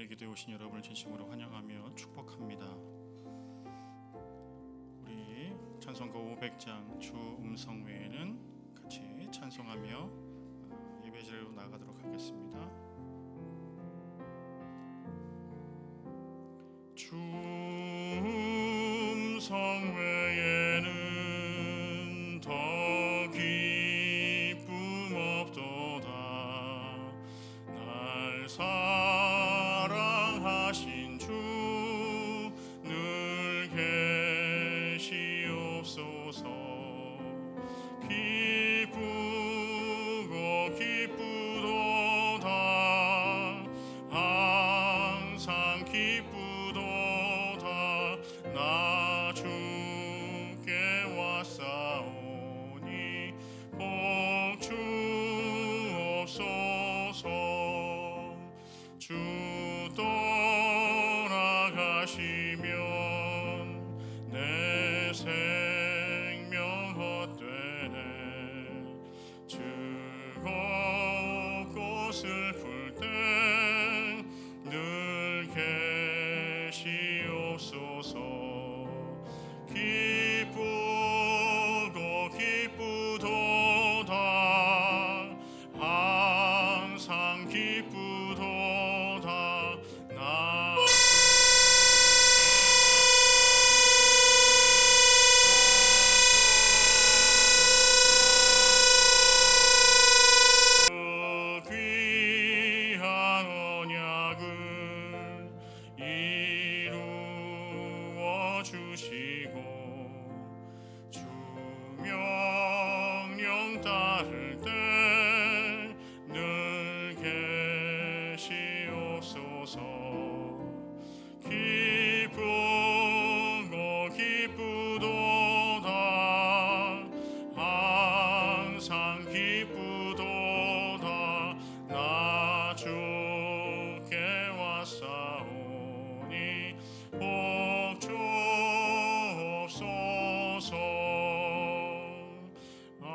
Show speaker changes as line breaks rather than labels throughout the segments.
오늘 기도에 오신 여러분을 진심으로 환영하며 축복합니다. 우리 찬송가 500장 주 음성 외에는 같이 찬송하며 예배자리로 나가도록 하겠습니다. 주 음성 외에는 더 기쁨 없도다. 날 사랑하신 주 늘 계시옵소서. 기쁘고 기쁘도다. 항상 기쁘도다. 나 주께 왔사오니 복 주옵소서. 주 떠나가시면 내 생명 헛되네. 즐겁고 슬플 때 늘 계시옵소서. 기쁘고 기쁘도다. 항상 기쁘도다. 나 그 귀한 언약을 이루어 주시고 주 명령 따를 때 늘 계시옵소서. 기쁘고 기쁘도다. 항상 기쁘도다. 나 주께 왔사오니 복 주옵소서. 아멘.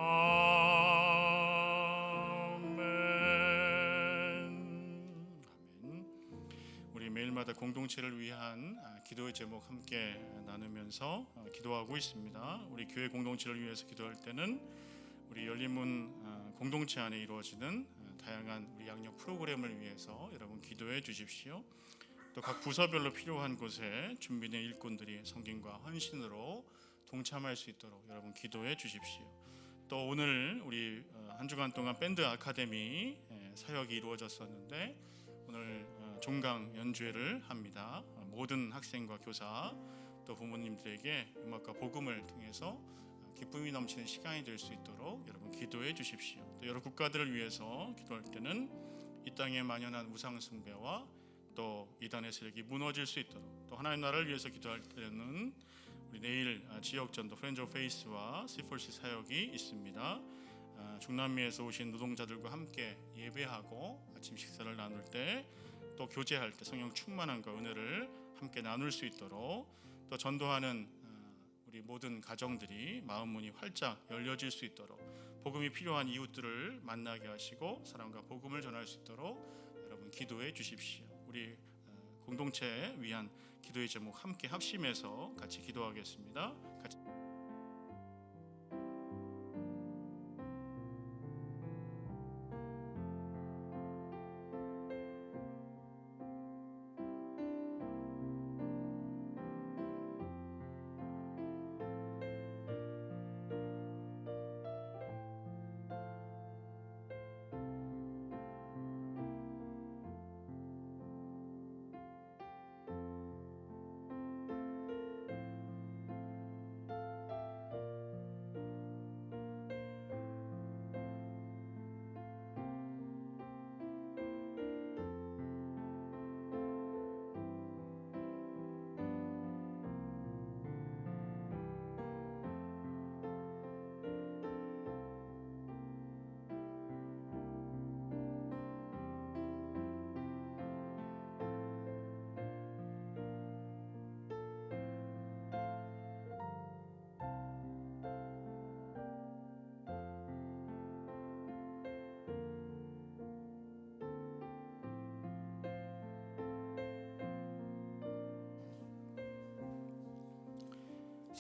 우리 매일마다 공동체를 위한 기도의 제목 함께 나누면서 기도하고 있습니다. 우리 교회 공동체를 위해서 기도할 때는 우리 열린문 공동체 안에 이루어지는 다양한 우리 양육 프로그램을 위해서 여러분 기도해 주십시오. 또 각 부서별로 필요한 곳에 준비된 일꾼들이 성김과 헌신으로 동참할 수 있도록 여러분 기도해 주십시오. 또 오늘 우리 한 주간 동안 밴드 아카데미 사역이 이루어졌었는데 오늘 종강 연주회를 합니다. 모든 학생과 교사 또 부모님들에게 음악과 복음을 통해서 기쁨이 넘치는 시간이 될 수 있도록 여러분 기도해 주십시오. 또 여러 국가들을 위해서 기도할 때는 이 땅에 만연한 우상 숭배와 또 이단의 세력이 무너질 수 있도록, 또 하나님 나라를 위해서 기도할 때는 우리 내일 지역전도 프렌즈 오브 페이스와 C4C 사역이 있습니다. 중남미에서 오신 노동자들과 함께 예배하고 아침 식사를 나눌 때, 또 교제할 때 성령 충만함과 은혜를 함께 나눌 수 있도록, 또 전도하는 우리 모든 가정들이 마음 문이 활짝 열려질 수 있도록, 복음이 필요한 이웃들을 만나게 하시고 사랑과 복음을 전할 수 있도록 여러분 기도해 주십시오. 우리 공동체 위한 기도의 제목 함께 합심해서 같이 기도하겠습니다. 같이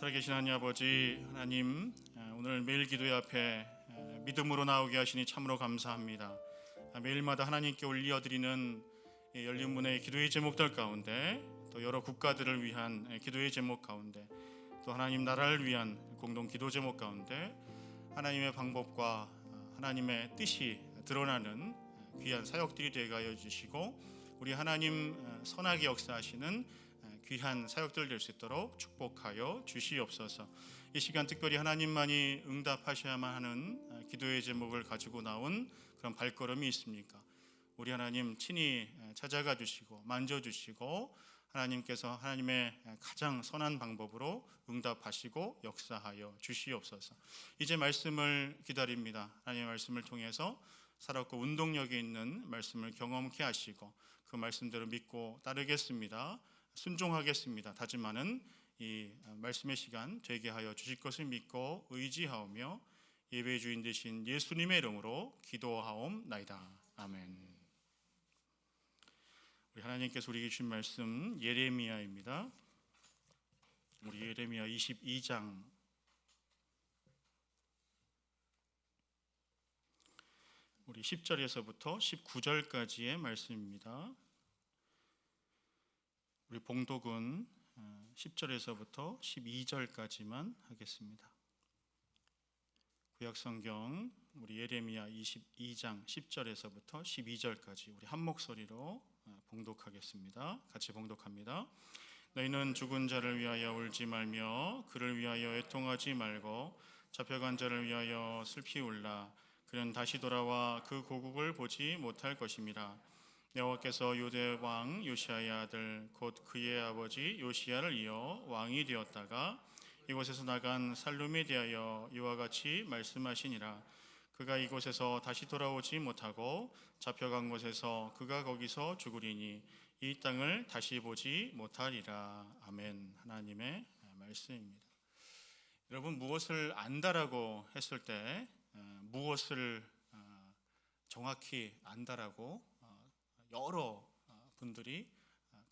살아계신 하나님 아버지, 하나님 오늘 매일 기도회 앞에 믿음으로 나오게 하시니 참으로 감사합니다. 매일마다 하나님께 올려드리는 열린 문의 기도의 제목들 가운데, 또 여러 국가들을 위한 기도의 제목 가운데, 또 하나님 나라를 위한 공동 기도 제목 가운데 하나님의 방법과 하나님의 뜻이 드러나는 귀한 사역들이 되게 하여 주시고, 우리 하나님 선하게 역사하시는 귀한 사역들 될 수 있도록 축복하여 주시옵소서. 이 시간 특별히 하나님만이 응답하셔야만 하는 기도의 제목을 가지고 나온 그런 발걸음이 있습니까? 우리 하나님 친히 찾아가 주시고 만져주시고, 하나님께서 하나님의 가장 선한 방법으로 응답하시고 역사하여 주시옵소서. 이제 말씀을 기다립니다. 하나님의 말씀을 통해서 살았고 운동력이 있는 말씀을 경험케 하시고, 그 말씀대로 믿고 따르겠습니다. 순종하겠습니다. 다짐하는 이 말씀의 시간 되게 하여 주실 것을 믿고 의지하오며 예배의 주인 되신 예수님의 이름으로 기도하옵나이다. 아멘. 우리 하나님께서 우리에게 주신 말씀 예레미야입니다. 우리 예레미야 22장 우리 10절에서부터 19절까지의 말씀입니다. 우리 봉독은 10절에서부터 12절까지만 하겠습니다. 구약성경 우리 예레미야 22장 10절에서부터 12절까지 우리 한 목소리로 봉독하겠습니다. 같이 봉독합니다. 너희는 죽은 자를 위하여 울지 말며 그를 위하여 애통하지 말고 잡혀간 자를 위하여 슬피 울라. 그는 다시 돌아와 그 고국을 보지 못할 것임이라. 여호와께서 유대 왕 요시야의 아들 곧 그의 아버지 요시야를 이어 왕이 되었다가 이곳에서 나간 살룸에 대하여 이와 같이 말씀하시니라. 그가 이곳에서 다시 돌아오지 못하고 잡혀간 곳에서 그가 거기서 죽으리니 이 땅을 다시 보지 못하리라. 아멘. 하나님의 말씀입니다. 여러분, 무엇을 안다라고 했을 때 무엇을 정확히 안다라고 여러 분들이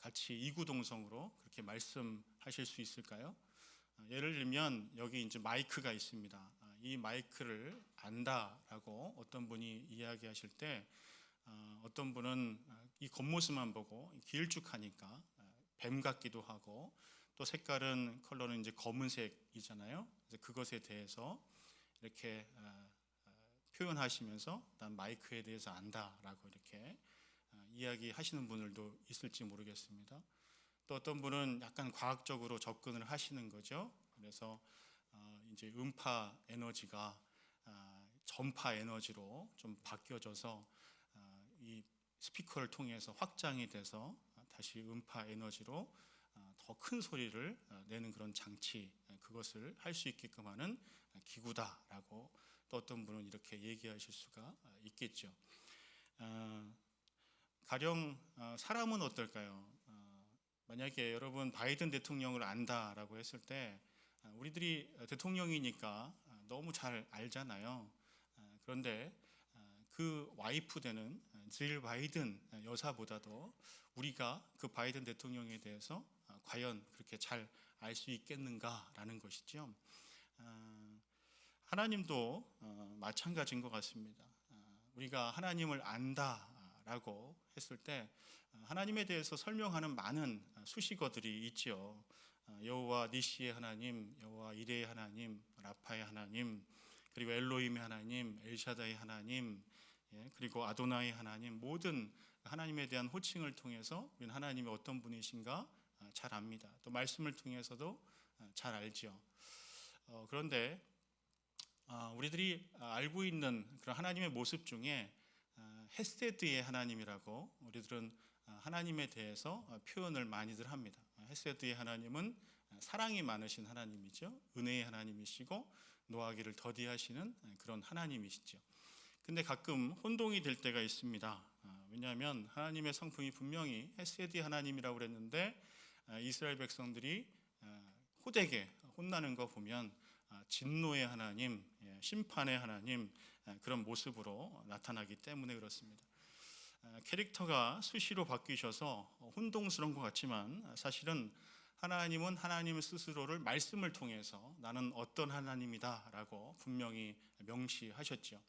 같이 이구동성으로 그렇게 말씀하실 수 있을까요? 예를 들면 여기 이제 마이크가 있습니다. 이 마이크를 안다라고 어떤 분이 이야기하실 때, 어떤 분은 이 겉모습만 보고 길쭉하니까 뱀 같기도 하고, 또 색깔은 컬러는 이제 검은색이잖아요. 그래서 그것에 대해서 이렇게 표현하시면서 난 마이크에 대해서 안다라고 이렇게 이야기하시는 분들도 있을지 모르겠습니다. 또 어떤 분은 약간 과학적으로 접근을 하시는 거죠. 그래서 이제 음파 에너지가 전파 에너지로 좀 바뀌어져서 이 스피커를 통해서 확장이 돼서 다시 음파 에너지로 더 큰 소리를 내는 그런 장치, 그것을 할 수 있게끔 하는 기구다라고 또 어떤 분은 이렇게 얘기하실 수가 있겠죠. 가령 사람은 어떨까요? 만약에 여러분 바이든 대통령을 안다라고 했을 때 우리들이 대통령이니까 너무 잘 알잖아요. 그런데 그 와이프 되는 질 바이든 여사보다도 우리가 그 바이든 대통령에 대해서 과연 그렇게 잘 알 수 있겠는가라는 것이죠. 하나님도 마찬가지인 것 같습니다. 우리가 하나님을 안다라고 했을 때 하나님에 대해서 설명하는 많은 수식어들이 있죠. 여호와 니시의 하나님, 여호와 이레의 하나님, 라파의 하나님, 그리고 엘로힘의 하나님, 엘샤다의 하나님, 그리고 아도나의 하나님, 모든 하나님에 대한 호칭을 통해서 우리는 하나님이 어떤 분이신가 잘 압니다. 또 말씀을 통해서도 잘 알죠. 그런데 우리들이 알고 있는 그런 하나님의 모습 중에 헤세드의 하나님이라고 우리들은 하나님에 대해서 표현을 많이들 합니다. 헤세드의 하나님은 사랑이 많으신 하나님이죠. 은혜의 하나님이시고 노하기를 더디하시는 그런 하나님이시죠. 근데 가끔 혼동이 될 때가 있습니다. 왜냐하면 하나님의 성품이 분명히 헤세드 하나님이라고 그랬는데 이스라엘 백성들이 호되게 혼나는 거 보면 진노의 하나님, 심판의 하나님, 그런 모습으로 나타나기 때문에 그렇습니다. 캐릭터가 수시로 바뀌셔서 혼동스러운 것 같지만 사실은 하나님은 하나님 스스로를 말씀을 통해서 나는 어떤 하나님이다라고 분명히 명시하셨죠.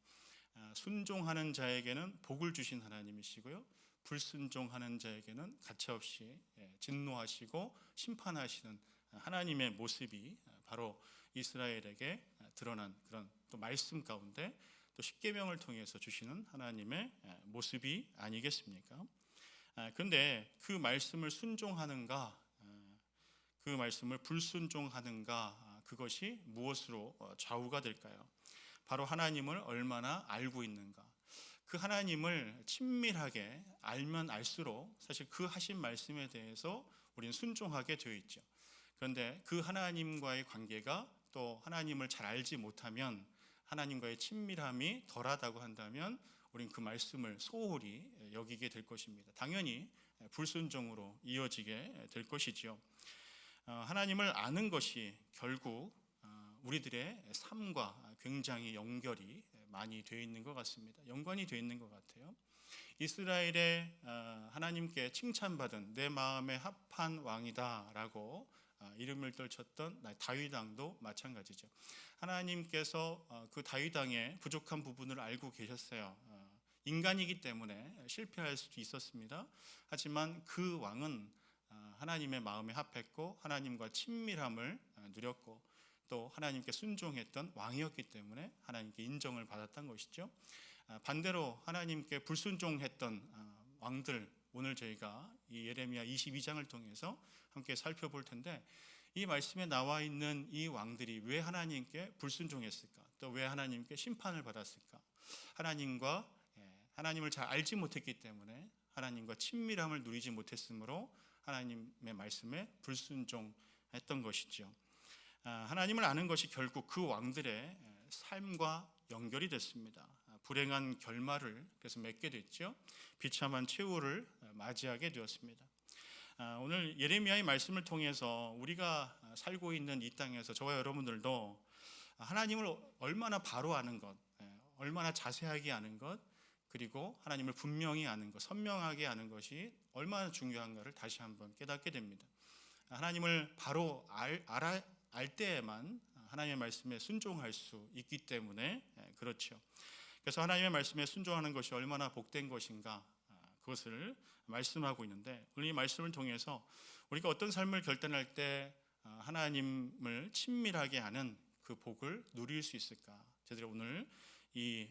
순종하는 자에게는 복을 주신 하나님이시고요, 불순종하는 자에게는 가차없이 진노하시고 심판하시는 하나님의 모습이 바로 이스라엘에게 드러난 그런 또 말씀 가운데 또 십계명을 통해서 주시는 하나님의 모습이 아니겠습니까? 그런데 그 말씀을 순종하는가, 그 말씀을 불순종하는가, 그것이 무엇으로 좌우가 될까요? 바로 하나님을 얼마나 알고 있는가. 그 하나님을 친밀하게 알면 알수록 사실 그 하신 말씀에 대해서 우리는 순종하게 되어 있죠. 그런데 그 하나님과의 관계가 또 하나님을 잘 알지 못하면, 하나님과의 친밀함이 덜하다고 한다면 우리는 그 말씀을 소홀히 여기게 될 것입니다. 당연히 불순종으로 이어지게 될 것이지요. 하나님을 아는 것이 결국 우리들의 삶과 굉장히 연결이 많이 되어 있는 것 같습니다. 연관이 되어 있는 것 같아요. 이스라엘의 하나님께 칭찬받은 내 마음에 합한 왕이다라고 이름을 떨쳤던 다윗 왕도 마찬가지죠. 하나님께서 그 다윗 왕의 부족한 부분을 알고 계셨어요. 인간이기 때문에 실패할 수도 있었습니다. 하지만 그 왕은 하나님의 마음에 합했고 하나님과 친밀함을 누렸고 또 하나님께 순종했던 왕이었기 때문에 하나님께 인정을 받았던 것이죠. 반대로 하나님께 불순종했던 왕들, 오늘 저희가 이 예레미야 22장을 통해서 함께 살펴볼 텐데, 이 말씀에 나와 있는 이 왕들이 왜 하나님께 불순종했을까? 또 왜 하나님께 심판을 받았을까? 하나님을 잘 알지 못했기 때문에 하나님과 친밀함을 누리지 못했으므로 하나님의 말씀에 불순종했던 것이죠. 하나님을 아는 것이 결국 그 왕들의 삶과 연결이 됐습니다. 불행한 결말을 그래서 맺게 됐죠. 비참한 최후를 맞이하게 되었습니다. 오늘 예레미야의 말씀을 통해서 우리가 살고 있는 이 땅에서 저와 여러분들도 하나님을 얼마나 바로 아는 것, 얼마나 자세하게 아는 것, 그리고 하나님을 분명히 아는 것, 선명하게 아는 것이 얼마나 중요한가를 다시 한번 깨닫게 됩니다. 하나님을 바로 알 때에만 하나님의 말씀에 순종할 수 있기 때문에 그렇죠. 그래서 하나님의 말씀에 순종하는 것이 얼마나 복된 것인가, 그것을 말씀하고 있는데, 오늘 이 말씀을 통해서 우리가 어떤 삶을 결단할 때 하나님을 친밀하게 하는 그 복을 누릴 수 있을까, 저희들이 오늘 이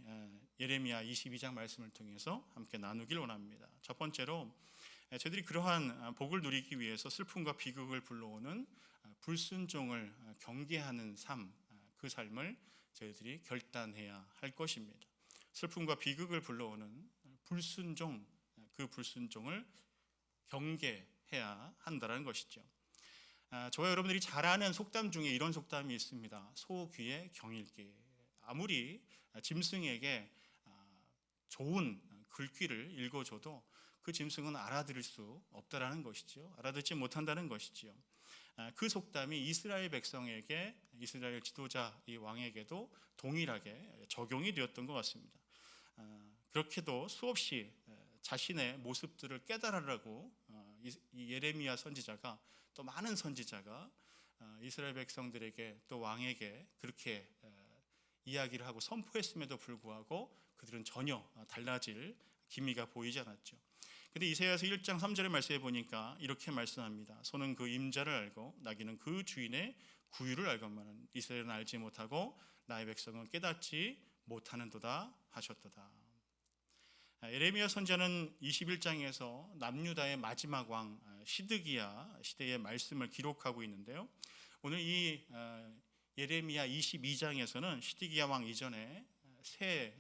예레미야 22장 말씀을 통해서 함께 나누길 원합니다. 첫 번째로 저희들이 그러한 복을 누리기 위해서 슬픔과 비극을 불러오는 불순종을 경계하는 삶, 그 삶을 저희들이 결단해야 할 것입니다. 슬픔과 비극을 불러오는 불순종, 그 불순종을 경계해야 한다는 것이죠. 저와 여러분들이 잘 아는 속담 중에 이런 속담이 있습니다. 소 귀에 경일기. 아무리 짐승에게 좋은 글귀를 읽어줘도 그 짐승은 알아들을 수 없다라는 것이죠. 알아듣지 못한다는 것이지요. 그 속담이 이스라엘 백성에게, 이스라엘 지도자 이 왕에게도 동일하게 적용이 되었던 것 같습니다. 그렇게도 수없이 자신의 모습들을 깨달으라고 이 예레미야 선지자가, 또 많은 선지자가 이스라엘 백성들에게 또 왕에게 그렇게 이야기를 하고 선포했음에도 불구하고 그들은 전혀 달라질 기미가 보이지 않았죠. 근데 이사야서 1장 3절의 말씀에 보니까 이렇게 말씀합니다. 소는 그 임자를 알고 나귀는 그 주인의 구유를 알건만은 이스라엘은 알지 못하고 나의 백성은 깨닫지 못하는도다 하셨도다. 예레미야 선지자는 21장에서 남유다의 마지막 왕 시드기야 시대의 말씀을 기록하고 있는데요. 오늘 이 예레미야 22장에서는 시드기야 왕 이전에 세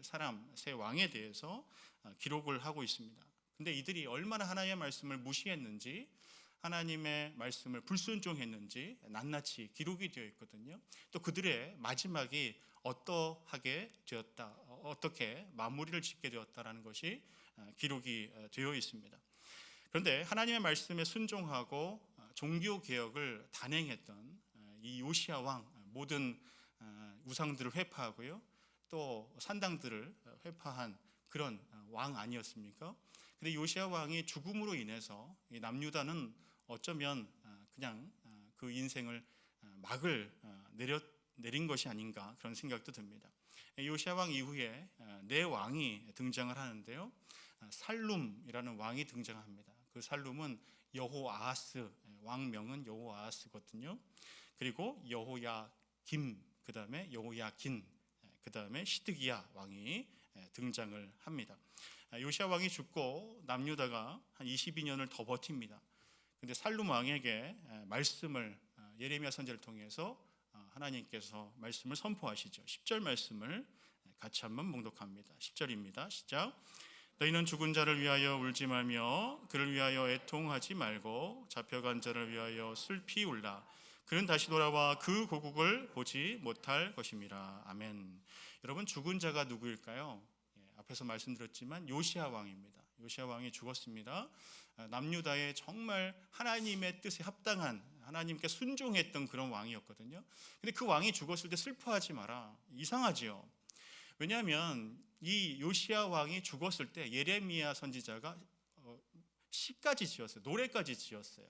왕에 대해서 기록을 하고 있습니다. 근데 이들이 얼마나 하나님의 말씀을 무시했는지, 하나님의 말씀을 불순종했는지 낱낱이 기록이 되어 있거든요. 또 그들의 마지막이 어떠하게 되었다, 어떻게 마무리를 짓게 되었다라는 것이 기록이 되어 있습니다. 그런데 하나님의 말씀에 순종하고 종교 개혁을 단행했던 이 요시야 왕, 모든 우상들을 회파하고요, 또 산당들을 회파한 그런 왕 아니었습니까? 근데 요시야 왕이 죽음으로 인해서 이 남유다는 어쩌면 그냥 그 인생을 막을 내린 것이 아닌가 그런 생각도 듭니다. 요시야 왕 이후에 네 왕이 등장을 하는데요. 살룸이라는 왕이 등장합니다. 그 살룸은 여호아하스, 왕명은 여호아하스거든요. 그리고 여호야김, 그 다음에 여호야긴, 그 다음에 시드기야 왕이 등장을 합니다. 요시야 왕이 죽고 남유다가 한 22년을 더 버팁니다. 근데 살룸 왕에게 말씀을 예레미야 선지자를 통해서 하나님께서 말씀을 선포하시죠. 10절 말씀을 같이 한번 봉독합니다. 10절입니다. 시작. 너희는 죽은 자를 위하여 울지 말며 그를 위하여 애통하지 말고 잡혀간 자를 위하여 슬피 울라. 그는 다시 돌아와 그 고국을 보지 못할 것임이라. 아멘. 여러분, 죽은 자가 누구일까요? 앞에서 말씀드렸지만 요시야 왕입니다. 요시야 왕이 죽었습니다. 남유다의 정말 하나님의 뜻에 합당한, 하나님께 순종했던 그런 왕이었거든요. 근데 그 왕이 죽었을 때 슬퍼하지 마라. 이상하지요. 왜냐하면 이 요시야 왕이 죽었을 때 예레미야 선지자가 시까지 지었어요. 노래까지 지었어요.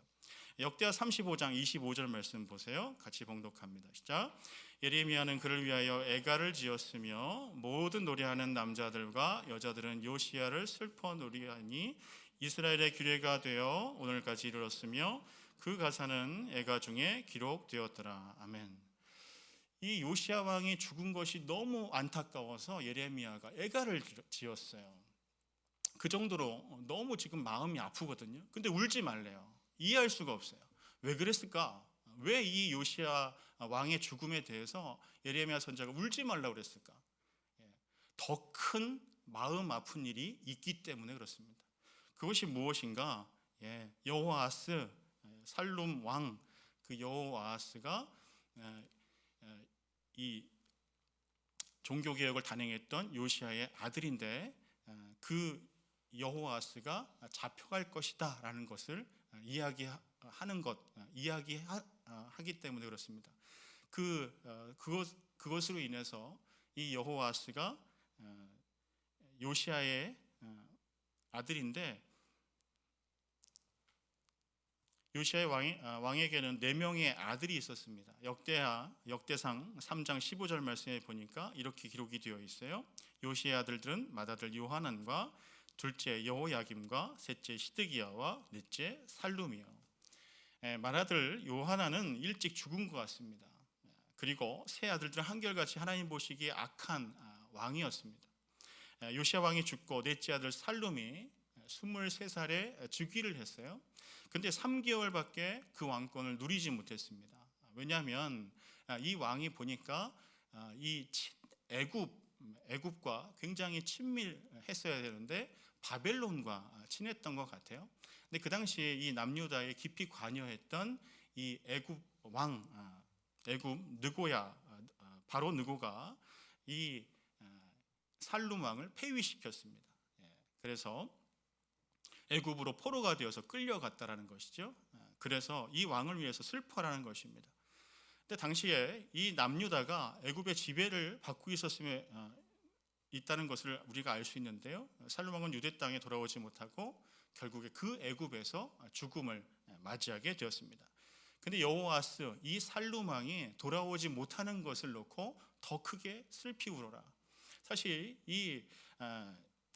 역대하 35장 25절 말씀 보세요. 같이 봉독합니다. 시작. 예레미야는 그를 위하여 애가를 지었으며 모든 노래하는 남자들과 여자들은 요시야를 슬퍼 노래하니 이스라엘의 규례가 되어 오늘까지 이르렀으며 그 가사는 애가 중에 기록되었더라. 아멘. 이 요시야 왕이 죽은 것이 너무 안타까워서 예레미야가 애가를 지었어요. 그 정도로 너무 지금 마음이 아프거든요. 근데 울지 말래요. 이해할 수가 없어요. 왜 그랬을까? 왜 이 요시야 왕의 죽음에 대해서 예레미야 선지자가 울지 말라고 그랬을까? 더 큰 마음 아픈 일이 있기 때문에 그렇습니다. 그것이 무엇인가? 여호아스, 살룸 왕, 그 여호아스가 이 종교개혁을 단행했던 요시야의 아들인데 그 여호아스가 잡혀갈 것이다 라는 것을 이야기하기 때문에 그렇습니다. 그것으로 인해서 이 여호아스가 요시야의 아들인데 요시야의 왕에게는 4명의 아들이 있었습니다. 역대상 3장 15절 말씀에 보니까 이렇게 기록이 되어 있어요. 요시야의 아들들은 맏아들 요하난과 둘째 여호야김과 셋째 시드기야와 넷째 살룸이요. 맏아들 요하난은 일찍 죽은 것 같습니다. 그리고 세 아들들은 한결같이 하나님 보시기에 악한 왕이었습니다. 요시야 왕이 죽고 넷째 아들 살룸이 23살에 즉위를 했어요. 근데 3개월밖에 그 왕권을 누리지 못했습니다. 왜냐하면 이 왕이 보니까 이 애굽과 굉장히 친밀했어야 되는데 바벨론과 친했던 것 같아요. 근데 그 당시에 이 남유다에 깊이 관여했던 이 애굽 느고야, 바로 느고가 이 살룸 왕을 폐위시켰습니다. 그래서 애굽으로 포로가 되어서 끌려갔다라는 것이죠. 그래서 이 왕을 위해서 슬퍼라는 것입니다. 근데 당시에 이 남유다가 애굽의 지배를 받고 있다는 것을 우리가 알 수 있는데요. 살룸 왕은 유대 땅에 돌아오지 못하고 결국에 그 애굽에서 죽음을 맞이하게 되었습니다. 근데 여호아스, 이 살룸 왕이 돌아오지 못하는 것을 놓고 더 크게 슬피 울어라. 사실 이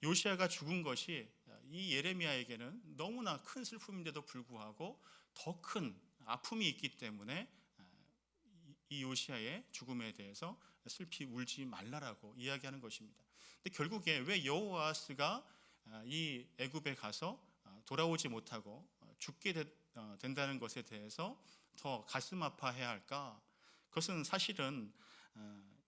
요시야가 죽은 것이 이 예레미야에게는 너무나 큰 슬픔인데도 불구하고 더 큰 아픔이 있기 때문에 이 요시야의 죽음에 대해서 슬피 울지 말라라고 이야기하는 것입니다. 근데 결국에 왜 여호아스가 이 애굽에 가서 돌아오지 못하고 죽게 된다는 것에 대해서 더 가슴 아파해야 할까? 그것은 사실은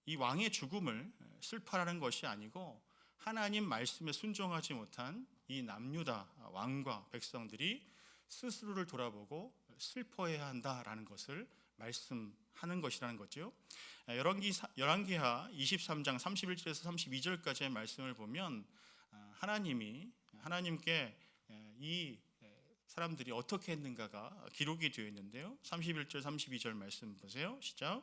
이 왕의 죽음을 슬퍼하는 것이 아니고 하나님 말씀에 순종하지 못한 이 남유다 왕과 백성들이 스스로를 돌아보고 슬퍼해야 한다라는 것을 말씀하는 것이라는 거죠. 열왕기하 23장 31절에서 32절까지의 말씀을 보면 하나님께 이 사람들이 어떻게 했는가가 기록이 되어 있는데요. 31절 32절 말씀 보세요. 시작.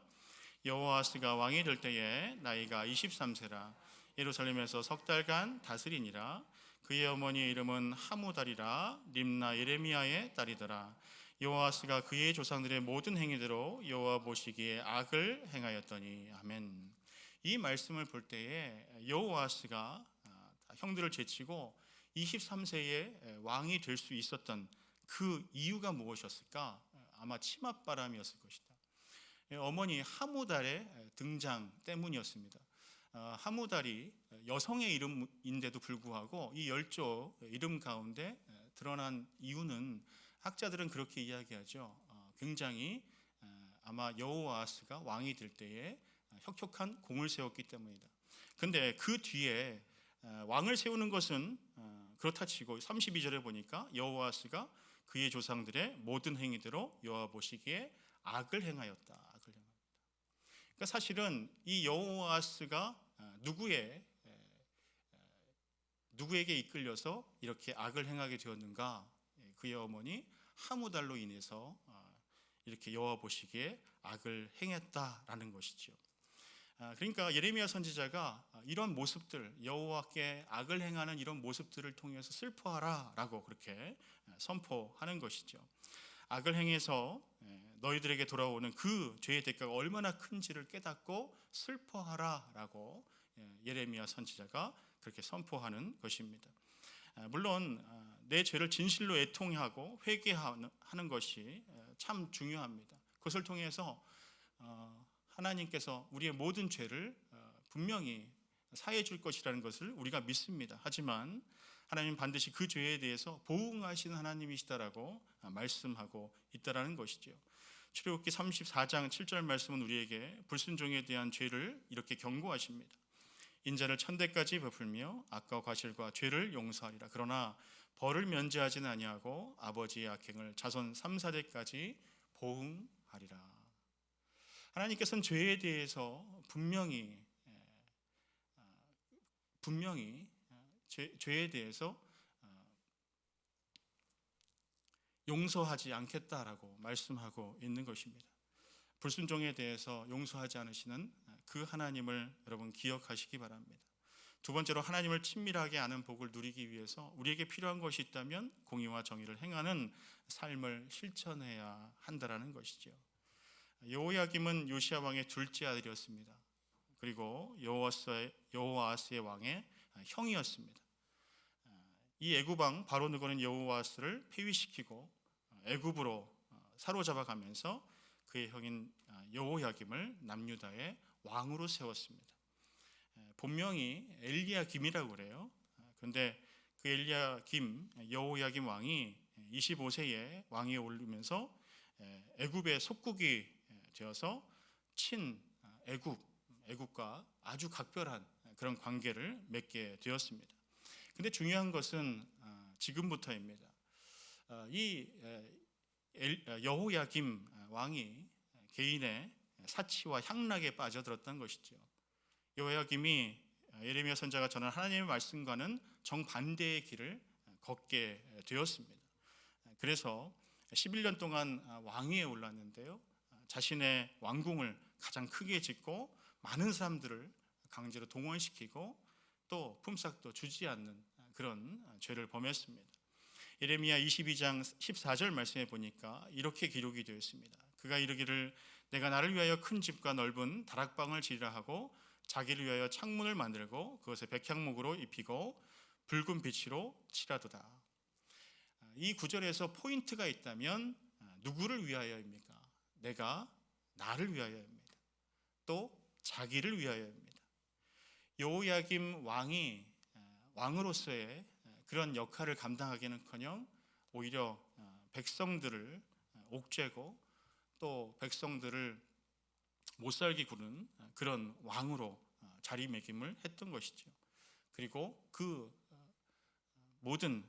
여호아스가 왕이 될 때에 나이가 23세라 예루살렘에서 석 달간 다스리니라. 그의 어머니의 이름은 하무달이라 림나 예레미야의 딸이더라. 여호아스가 그의 조상들의 모든 행위대로 여호와 보시기에 악을 행하였더니. 아멘. 이 말씀을 볼 때에 여호아스가 형들을 제치고 23세에 왕이 될 수 있었던 그 이유가 무엇이었을까? 아마 치맛바람이었을 것이다. 어머니 하무달의 등장 때문이었습니다. 하무달이 여성의 이름인데도 불구하고 이 열조 이름 가운데 드러난 이유는 학자들은 그렇게 이야기하죠. 굉장히 아마 여호아스가 왕이 될 때에 혁혁한 공을 세웠기 때문이다. 근데 그 뒤에 왕을 세우는 것은 그렇다 치고 32절에 보니까 여호아스가 그의 조상들의 모든 행위대로 여호와 보시기에 악을 행하였다. 악을 행하였다. 그러니까 사실은 이 여호아스가 누구에게 이끌려서 이렇게 악을 행하게 되었는가? 그의 어머니 하무달로 인해서 이렇게 여호와 보시기에 악을 행했다라는 것이죠. 그러니까 예레미야 선지자가 이런 모습들, 여호와께 악을 행하는 이런 모습들을 통해서 슬퍼하라라고 그렇게 선포하는 것이죠. 악을 행해서 너희들에게 돌아오는 그 죄의 대가가 얼마나 큰지를 깨닫고 슬퍼하라라고 예레미야 선지자가 그렇게 선포하는 것입니다. 물론 내 죄를 진실로 애통하고 회개하는 것이 참 중요합니다. 그것을 통해서 하나님께서 우리의 모든 죄를 분명히 사해 줄 것이라는 것을 우리가 믿습니다. 하지만 하나님 반드시 그 죄에 대해서 보응하시는 하나님이시다라고 말씀하고 있다라는 것이죠. 출애굽기 34장 7절 말씀은 우리에게 불순종에 대한 죄를 이렇게 경고하십니다. 인자를 천대까지 베풀며 악과 과실과 죄를 용서하리라. 그러나 벌을 면제하지는 아니하고 아버지의 악행을 자손 3, 4대까지 보응하리라. 하나님께서는 죄에 대해서 분명히 죄에 대해서 용서하지 않겠다라고 말씀하고 있는 것입니다. 불순종에 대해서 용서하지 않으시는 그 하나님을 여러분 기억하시기 바랍니다. 두 번째로 하나님을 친밀하게 아는 복을 누리기 위해서 우리에게 필요한 것이 있다면 공의와 정의를 행하는 삶을 실천해야 한다라는 것이죠. 여호야김은 요시야 왕의 둘째 아들이었습니다. 그리고 여호아스의 왕의 형이었습니다. 이 애굽 왕 바로 느고는 여호아스를 폐위시키고 애굽으로 사로잡아 가면서 그의 형인 여호야김을 남유다의 왕으로 세웠습니다. 본명이 엘리야김이라고 그래요. 그런데 그 여호야김 왕이 25세에 왕위에 오르면서 애굽의 속국이 되어서 애굽과 아주 각별한 그런 관계를 맺게 되었습니다. 근데 중요한 것은 지금부터입니다. 이 여호야김 왕이 개인의 사치와 향락에 빠져들었던 것이죠. 여호야김이 예레미야 선지자가 전한 하나님의 말씀과는 정반대의 길을 걷게 되었습니다. 그래서 11년 동안 왕위에 올랐는데요. 자신의 왕궁을 가장 크게 짓고 많은 사람들을 강제로 동원시키고 또 품삯도 주지 않는 그런 죄를 범했습니다. 예레미야 22장 14절 말씀에 보니까 이렇게 기록이 되어 있습니다. 그가 이르기를 내가 나를 위하여 큰 집과 넓은 다락방을 지으라 하고 자기를 위하여 창문을 만들고 그것에 백향목으로 입히고 붉은 빛으로 칠하도다. 이 구절에서 포인트가 있다면 누구를 위하여입니까? 내가 나를 위하여입니다. 또 자기를 위하여입니다. 여호야김 왕이 왕으로서의 그런 역할을 감당하기는커녕 오히려 백성들을 옥죄고 또 백성들을 못살게 구는 그런 왕으로 자리매김을 했던 것이죠. 그리고 그 모든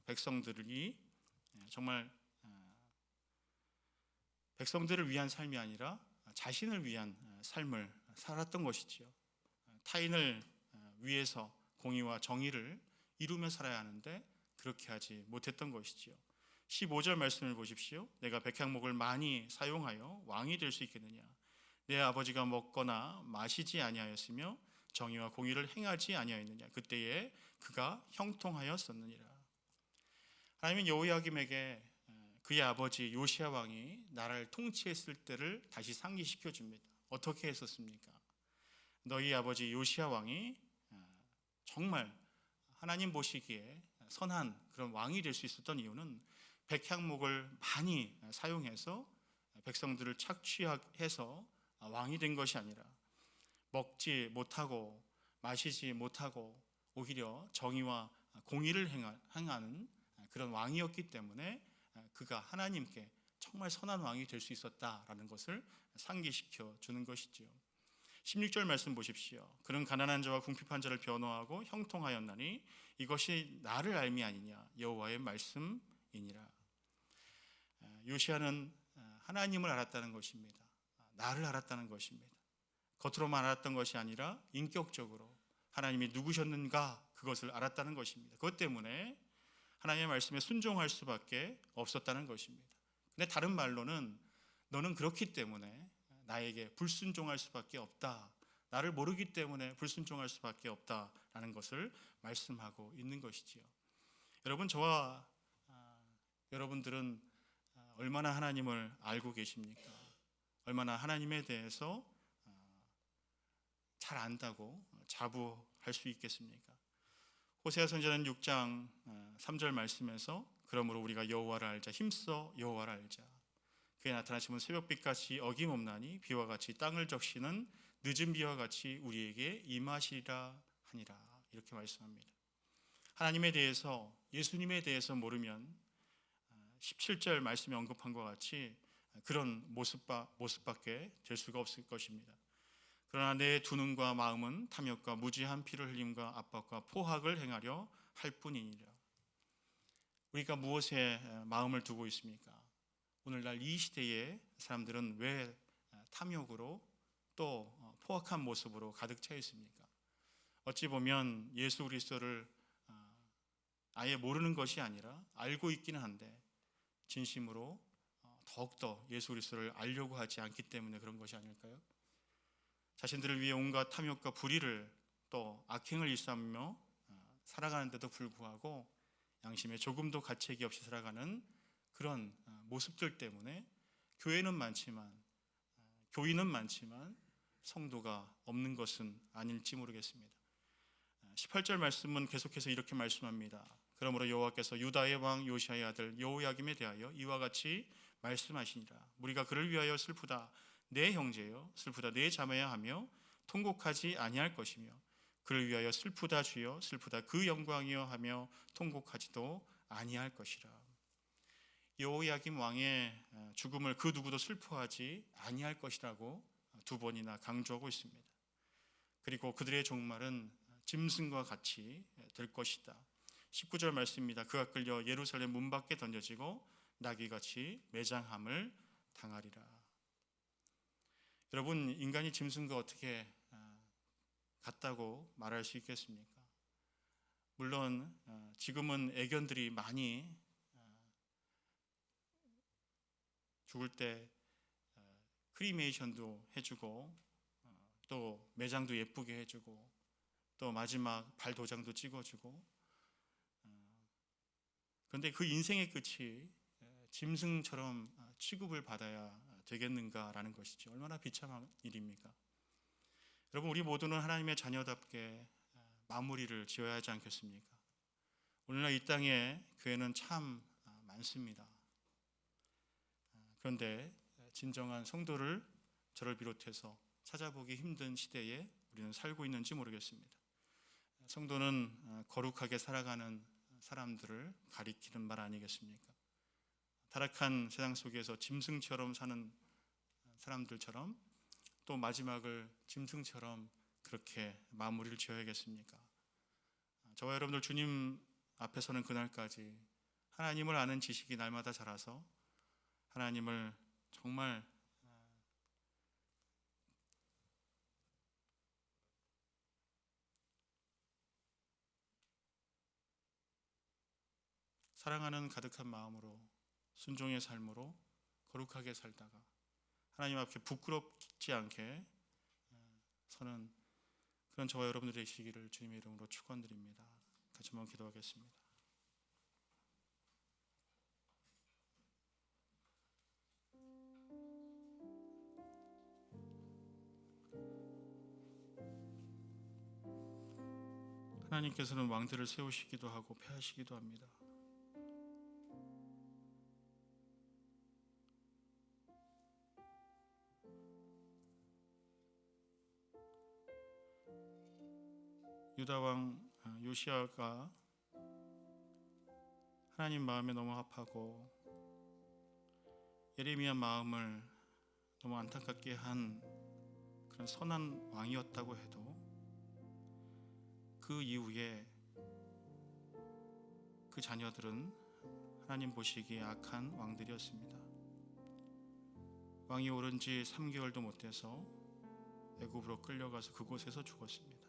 백성들이 정말 백성들을 위한 삶이 아니라 자신을 위한 삶을 살았던 것이지요. 타인을 위해서 공의와 정의를 이루며 살아야 하는데 그렇게 하지 못했던 것이지요. 15절 말씀을 보십시오. 내가 백향목을 많이 사용하여 왕이 될 수 있겠느냐? 내 아버지가 먹거나 마시지 아니하였으며 정의와 공의를 행하지 아니하였느냐? 그때에 그가 형통하였었느니라. 하나님은 여호야김에게 그의 아버지 요시야 왕이 나라를 통치했을 때를 다시 상기시켜 줍니다. 어떻게 했었습니까? 너희 아버지 요시야 왕이 정말 하나님 보시기에 선한 그런 왕이 될 수 있었던 이유는 백향목을 많이 사용해서 백성들을 착취해서 왕이 된 것이 아니라 먹지 못하고 마시지 못하고 오히려 정의와 공의를 행하는 그런 왕이었기 때문에 그가 하나님께 정말 선한 왕이 될 수 있었다라는 것을 상기시켜 주는 것이지요. 16절 말씀 보십시오. 그는 가난한 자와 궁핍한 자를 변호하고 형통하였나니 이것이 나를 알미 아니냐 여호와의 말씀이니라. 요시야는 하나님을 알았다는 것입니다. 나를 알았다는 것입니다. 겉으로만 알았던 것이 아니라 인격적으로 하나님이 누구셨는가 그것을 알았다는 것입니다. 그것 때문에 하나님의 말씀에 순종할 수밖에 없었다는 것입니다. 근데 다른 말로는 너는 그렇기 때문에 나에게 불순종할 수밖에 없다. 나를 모르기 때문에 불순종할 수밖에 없다라는 것을 말씀하고 있는 것이지요. 여러분, 저와 여러분들은 얼마나 하나님을 알고 계십니까? 얼마나 하나님에 대해서 잘 안다고 자부할 수 있겠습니까? 호세아 선지자는 6장 3절 말씀에서 그러므로 우리가 여호와를 알자 힘써 여호와를 알자 그의 나타나심은 새벽빛같이 어김없나니 비와 같이 땅을 적시는 늦은 비와 같이 우리에게 임하시리라 하니라 이렇게 말씀합니다. 하나님에 대해서 예수님에 대해서 모르면 17절 말씀에 언급한 것 같이 그런 모습밖에 될 수가 없을 것입니다. 그러나 내 두 눈과 마음은 탐욕과 무지한 피를 흘림과 압박과 포악을 행하려 할 뿐이니라. 우리가 무엇에 마음을 두고 있습니까? 오늘날 이 시대의 사람들은 왜 탐욕으로 또 포악한 모습으로 가득 차 있습니까? 어찌 보면 예수 그리스도를 아예 모르는 것이 아니라 알고 있기는 한데 진심으로 더욱더 예수 그리스도를 알려고 하지 않기 때문에 그런 것이 아닐까요? 자신들을 위해 온갖 탐욕과 불의를 또 악행을 일삼으며 살아가는데도 불구하고 양심에 조금도 가책이 없이 살아가는 그런 모습들 때문에 교회는 많지만 교인은 많지만 성도가 없는 것은 아닐지 모르겠습니다. 18절 말씀은 계속해서 이렇게 말씀합니다. 그러므로 여호와께서 유다의 왕 요시야의 아들 여호야김에 대하여 이와 같이 말씀하시니라. 우리가 그를 위하여 슬프다 내 형제여 슬프다 내 자매야 하며 통곡하지 아니할 것이며 그를 위하여 슬프다 주여 슬프다 그 영광이여 하며 통곡하지도 아니할 것이라. 여호야김 왕의 죽음을 그 누구도 슬퍼하지 아니할 것이라고 두 번이나 강조하고 있습니다. 그리고 그들의 종말은 짐승과 같이 될 것이다. 19절 말씀입니다. 그가 끌려 예루살렘 문 밖에 던져지고 나귀같이 매장함을 당하리라. 여러분, 인간이 짐승과 어떻게 같다고 말할 수 있겠습니까? 물론 지금은 애견들이 많이 죽을 때 크리메이션도 해주고 또 매장도 예쁘게 해주고 또 마지막 발 도장도 찍어주고 그런데 그 인생의 끝이 짐승처럼 취급을 받아야 되겠는가라는 것이죠. 얼마나 비참한 일입니까? 여러분, 우리 모두는 하나님의 자녀답게 마무리를 지어야 하지 않겠습니까? 오늘날 이 땅에 교회는 참 많습니다. 그런데 진정한 성도를 저를 비롯해서 찾아보기 힘든 시대에 우리는 살고 있는지 모르겠습니다. 성도는 거룩하게 살아가는 사람들을 가리키는 말 아니겠습니까? 타락한 세상 속에서 짐승처럼 사는 사람들처럼 또 마지막을 짐승처럼 그렇게 마무리를 지어야겠습니까? 저와 여러분들 주님 앞에 서는 그날까지 하나님을 아는 지식이 날마다 자라서 하나님을 정말 사랑하는 가득한 마음으로 순종의 삶으로 거룩하게 살다가 하나님 앞에 부끄럽지 않게 서는 그런 저와 여러분들이 되시기를 주님의 이름으로 축원드립니다. 같이 한번 기도하겠습니다. 하나님께서는 왕들을 세우시기도 하고 패하시기도 합니다. 유다 왕 요시야가 하나님 마음에 너무 합하고 예레미야 마음을 너무 안타깝게 한 그런 선한 왕이었다고 해도 그 이후에 그 자녀들은 하나님 보시기에 악한 왕들이었습니다. 왕이 오른 지 3개월도 못 돼서 애굽으로 끌려가서 그곳에서 죽었습니다.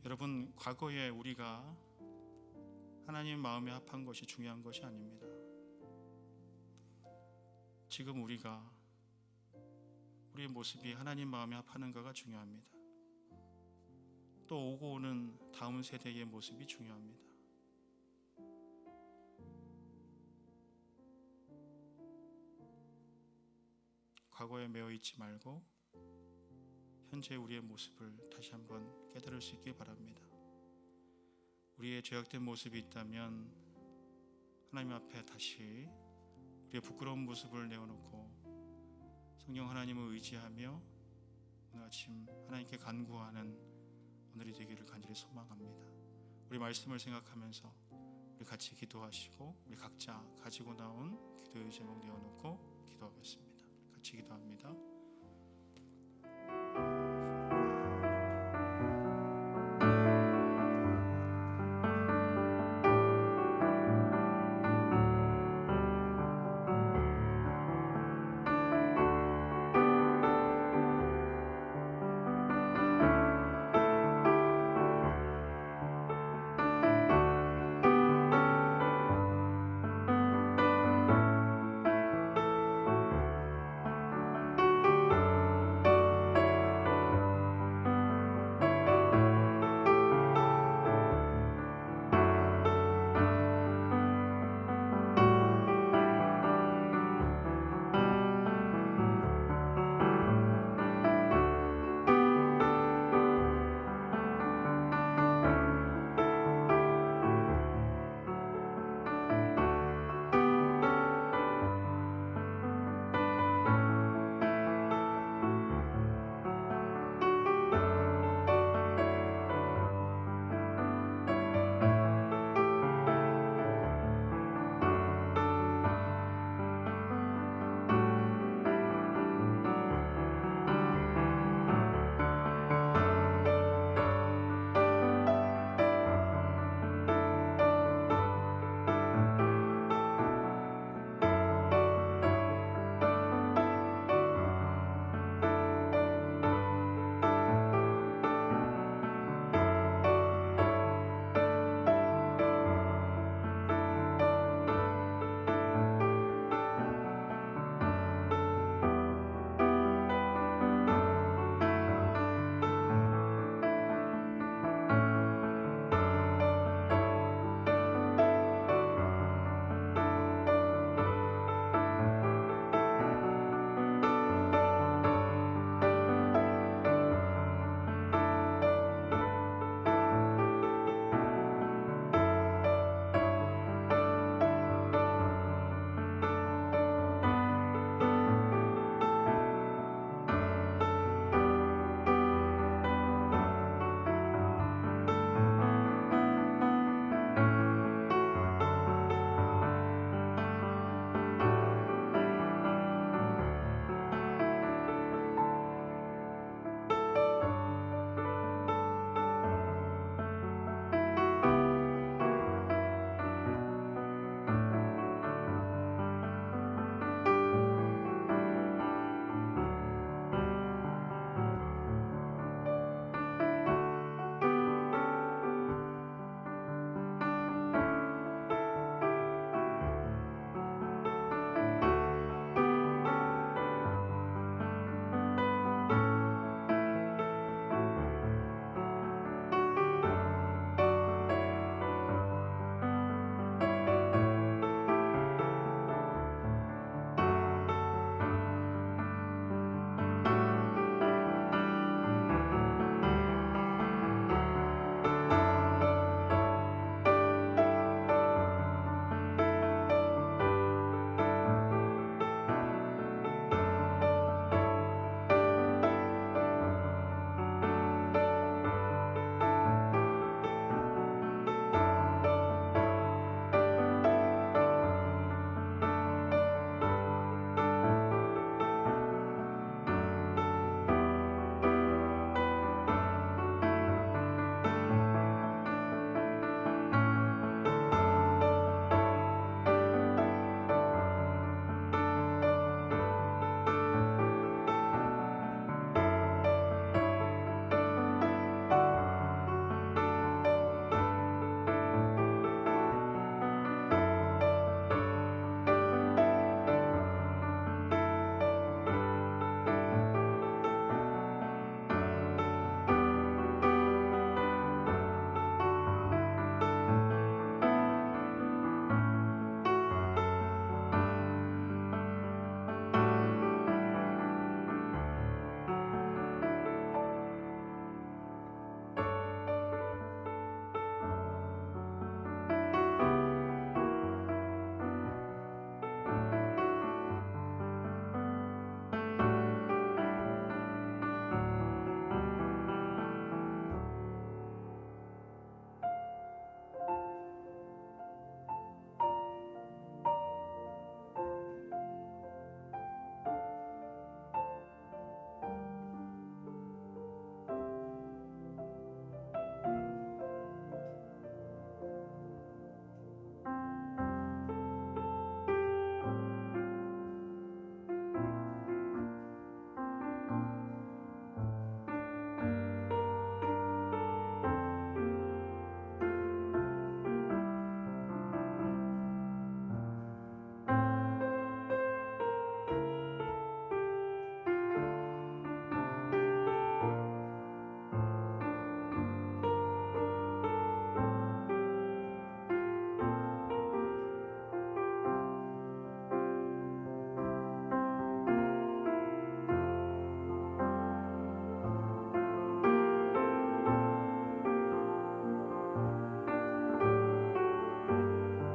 여러분, 과거에 우리가 하나님 마음에 합한 것이 중요한 것이 아닙니다. 지금 우리가 우리의 모습이 하나님 마음에 합하는가가 중요합니다. 또 오고 오는 다음 세대의 모습이 중요합니다. 과거에 매여 있지 말고 현재 우리의 모습을 다시 한번 깨달을 수 있길 바랍니다. 우리의 죄악된 모습이 있다면 하나님 앞에 다시 우리의 부끄러운 모습을 내어놓고 성령 하나님을 의지하며 오늘 아침 하나님께 간구하는 오늘이 되기를 간절히 소망합니다. 우리 말씀을 생각하면서 우리 같이 기도하시고 우리 각자 가지고 나온 기도의 제목 내어놓고 기도하겠습니다. 같이 기도합니다.